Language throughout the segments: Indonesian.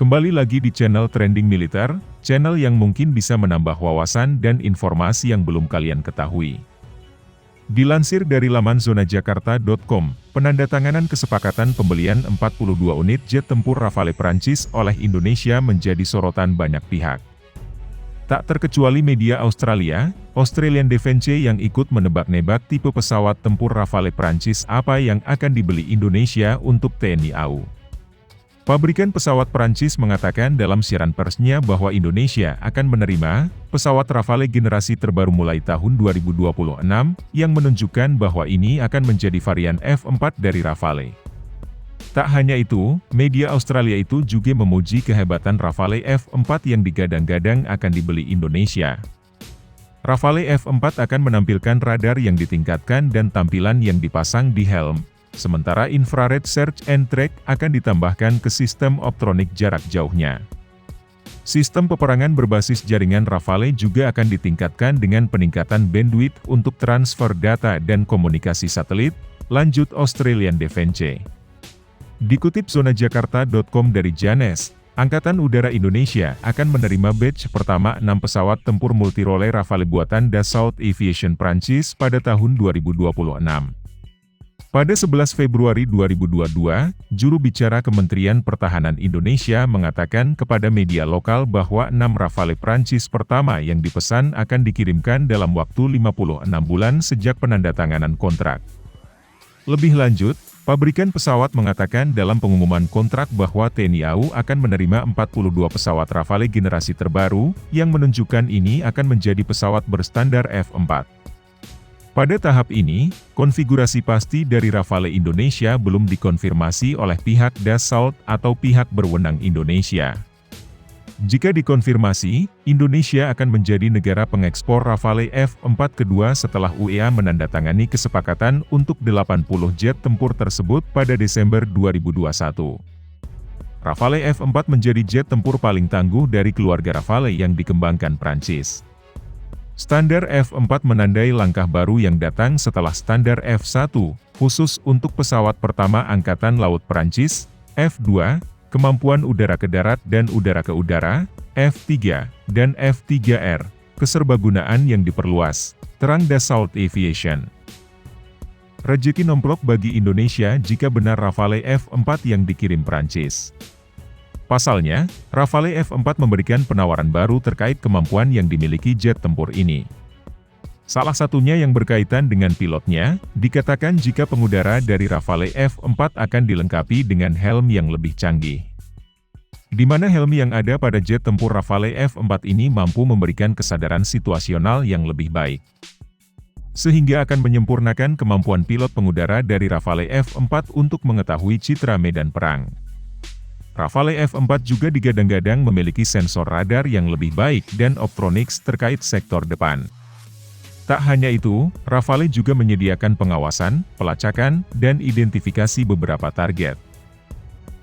Kembali lagi di channel Trending Militer, channel yang mungkin bisa menambah wawasan dan informasi yang belum kalian ketahui. Dilansir dari laman zonajakarta.com, penandatanganan kesepakatan pembelian 42 unit jet tempur Rafale Prancis oleh Indonesia menjadi sorotan banyak pihak. Tak terkecuali media Australia, Australian Defence yang ikut menebak-nebak tipe pesawat tempur Rafale Prancis apa yang akan dibeli Indonesia untuk TNI AU. Pabrikan pesawat Prancis mengatakan dalam siaran persnya bahwa Indonesia akan menerima pesawat Rafale generasi terbaru mulai tahun 2026, yang menunjukkan bahwa ini akan menjadi varian F4 dari Rafale. Tak hanya itu, media Australia itu juga memuji kehebatan Rafale F4 yang digadang-gadang akan dibeli Indonesia. Rafale F4 akan menampilkan radar yang ditingkatkan dan tampilan yang dipasang di helm. Sementara infrared search and track akan ditambahkan ke sistem optronik jarak jauhnya. Sistem peperangan berbasis jaringan Rafale juga akan ditingkatkan dengan peningkatan bandwidth untuk transfer data dan komunikasi satelit, lanjut Australian Defence. Dikutip zonajakarta.com dari Janes, Angkatan Udara Indonesia akan menerima batch pertama 6 pesawat tempur multirole Rafale buatan Dassault Aviation Prancis pada tahun 2026. Pada 11 Februari 2022, juru bicara Kementerian Pertahanan Indonesia mengatakan kepada media lokal bahwa 6 Rafale Prancis pertama yang dipesan akan dikirimkan dalam waktu 56 bulan sejak penandatanganan kontrak. Lebih lanjut, pabrikan pesawat mengatakan dalam pengumuman kontrak bahwa TNI AU akan menerima 42 pesawat Rafale generasi terbaru, yang menunjukkan ini akan menjadi pesawat berstandar F4. Pada tahap ini, konfigurasi pasti dari Rafale Indonesia belum dikonfirmasi oleh pihak Dassault atau pihak berwenang Indonesia. Jika dikonfirmasi, Indonesia akan menjadi negara pengekspor Rafale F4 kedua setelah UEA menandatangani kesepakatan untuk 80 jet tempur tersebut pada Desember 2021. Rafale F4 menjadi jet tempur paling tangguh dari keluarga Rafale yang dikembangkan Prancis. Standar F4 menandai langkah baru yang datang setelah standar F1, khusus untuk pesawat pertama Angkatan Laut Prancis, F2, kemampuan udara ke darat dan udara ke udara, F3, dan F3R, keserbagunaan yang diperluas, terang Dassault Aviation. Rezeki nomplok bagi Indonesia jika benar Rafale F4 yang dikirim Prancis. Pasalnya, Rafale F4 memberikan penawaran baru terkait kemampuan yang dimiliki jet tempur ini. Salah satunya yang berkaitan dengan pilotnya, dikatakan jika pengudara dari Rafale F4 akan dilengkapi dengan helm yang lebih canggih. Di mana helm yang ada pada jet tempur Rafale F4 ini mampu memberikan kesadaran situasional yang lebih baik. Sehingga akan menyempurnakan kemampuan pilot pengudara dari Rafale F4 untuk mengetahui citra medan perang. Rafale F4 juga digadang-gadang memiliki sensor radar yang lebih baik dan optronics terkait sektor depan. Tak hanya itu, Rafale juga menyediakan pengawasan, pelacakan, dan identifikasi beberapa target.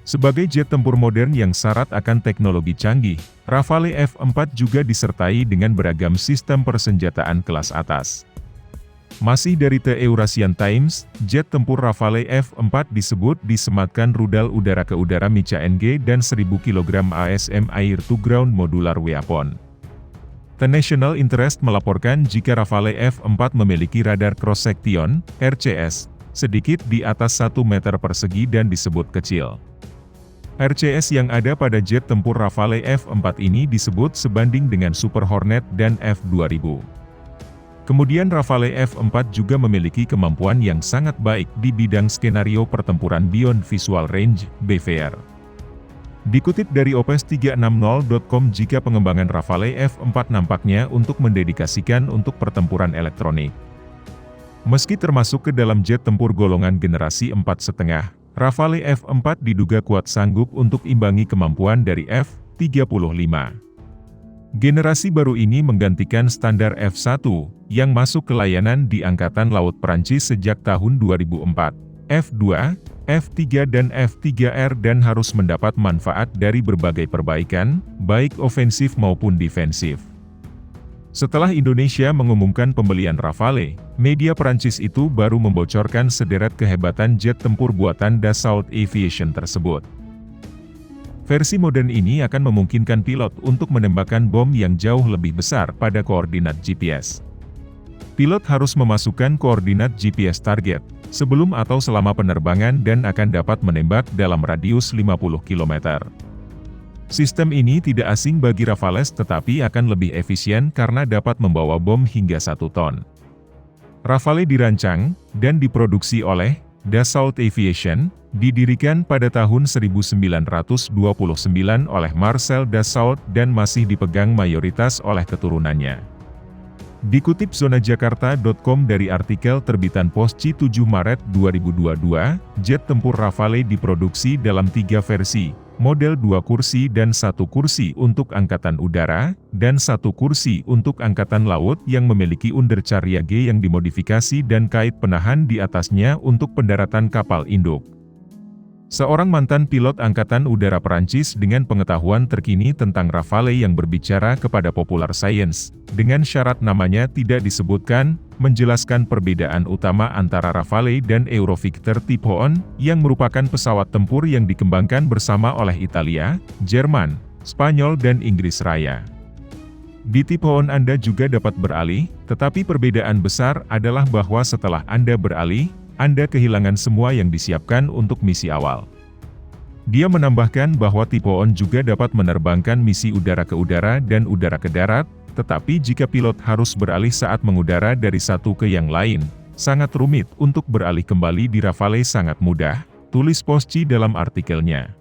Sebagai jet tempur modern yang syarat akan teknologi canggih, Rafale F4 juga disertai dengan beragam sistem persenjataan kelas atas. Masih dari The Eurasian Times, jet tempur Rafale F4 disebut disematkan rudal udara ke udara MICA-NG dan 1000 kg ASM Air-to-Ground Modular Weapon. The National Interest melaporkan jika Rafale F4 memiliki radar cross section, RCS, sedikit di atas 1 meter persegi dan disebut kecil. RCS yang ada pada jet tempur Rafale F4 ini disebut sebanding dengan Super Hornet dan F2000. Kemudian Rafale F4 juga memiliki kemampuan yang sangat baik di bidang skenario pertempuran Beyond Visual Range, BVR. Dikutip dari opes360.com, jika pengembangan Rafale F4 nampaknya untuk mendedikasikan untuk pertempuran elektronik. Meski termasuk ke dalam jet tempur golongan generasi 4,5, Rafale F4 diduga kuat sanggup untuk imbangi kemampuan dari F-35. Generasi baru ini menggantikan standar F1, yang masuk ke layanan di Angkatan Laut Prancis sejak tahun 2004, F2, F3 dan F3R dan harus mendapat manfaat dari berbagai perbaikan, baik ofensif maupun defensif. Setelah Indonesia mengumumkan pembelian Rafale, media Prancis itu baru membocorkan sederet kehebatan jet tempur buatan Dassault Aviation tersebut. Versi modern ini akan memungkinkan pilot untuk menembakkan bom yang jauh lebih besar pada koordinat GPS. Pilot harus memasukkan koordinat GPS target, sebelum atau selama penerbangan dan akan dapat menembak dalam radius 50 km. Sistem ini tidak asing bagi Rafales tetapi akan lebih efisien karena dapat membawa bom hingga 1 ton. Rafale dirancang dan diproduksi oleh Dassault Aviation, didirikan pada tahun 1929 oleh Marcel Dassault dan masih dipegang mayoritas oleh keturunannya. Dikutip zonajakarta.com dari artikel terbitan Posci 7 Maret 2022, jet tempur Rafale diproduksi dalam 3 versi, model 2 kursi dan 1 kursi untuk Angkatan Udara, dan 1 kursi untuk Angkatan Laut yang memiliki undercarriage yang dimodifikasi dan kait penahan di atasnya untuk pendaratan kapal induk. Seorang mantan pilot Angkatan Udara Perancis dengan pengetahuan terkini tentang Rafale yang berbicara kepada Popular Science, dengan syarat namanya tidak disebutkan, menjelaskan perbedaan utama antara Rafale dan Eurofighter Typhoon, yang merupakan pesawat tempur yang dikembangkan bersama oleh Italia, Jerman, Spanyol dan Inggris Raya. Di Typhoon Anda juga dapat beralih, tetapi perbedaan besar adalah bahwa setelah Anda beralih, Anda kehilangan semua yang disiapkan untuk misi awal. Dia menambahkan bahwa Typhoon juga dapat menerbangkan misi udara ke udara dan udara ke darat, tetapi jika pilot harus beralih saat mengudara dari satu ke yang lain, sangat rumit. Untuk beralih kembali di Rafale sangat mudah, tulis Posci dalam artikelnya.